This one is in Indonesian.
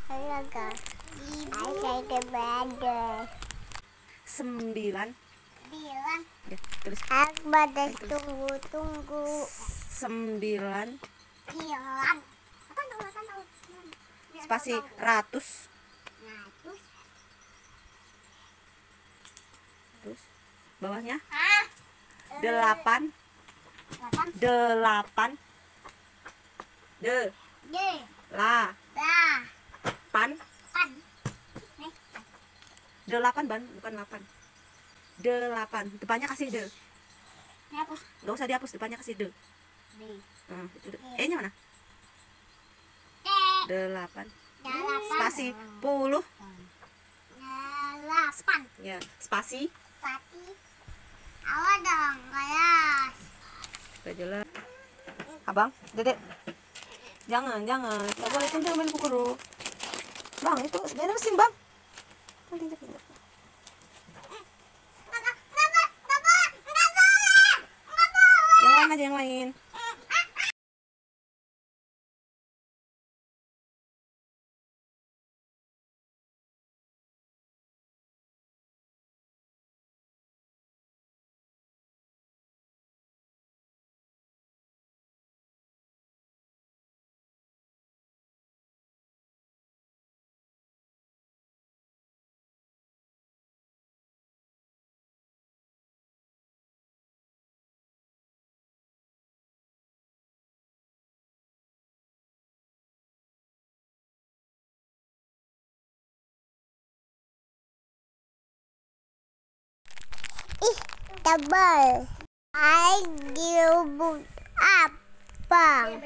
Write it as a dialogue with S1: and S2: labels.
S1: Halo guys, saya ke badai.
S2: 9. Ya, tulis.
S1: Badai tunggu.
S2: 9 spasi ratus. Terus bawahnya 8. 8 8 ban, bukan 8. 8 depannya kasih de. Nggak usah dihapus, depannya kasih de. Itu de. E-nya mana? 8 spasi 10. Ya, spasi.
S1: Awal dong, kelas.
S2: Udah jelas. Abang, Dedek. Jangan. Nggak boleh kencang main pukul. Bang, itu beresin, Bang. Yang lain aja, yang lain.
S1: Ih, tebal. Ayo diubut apa?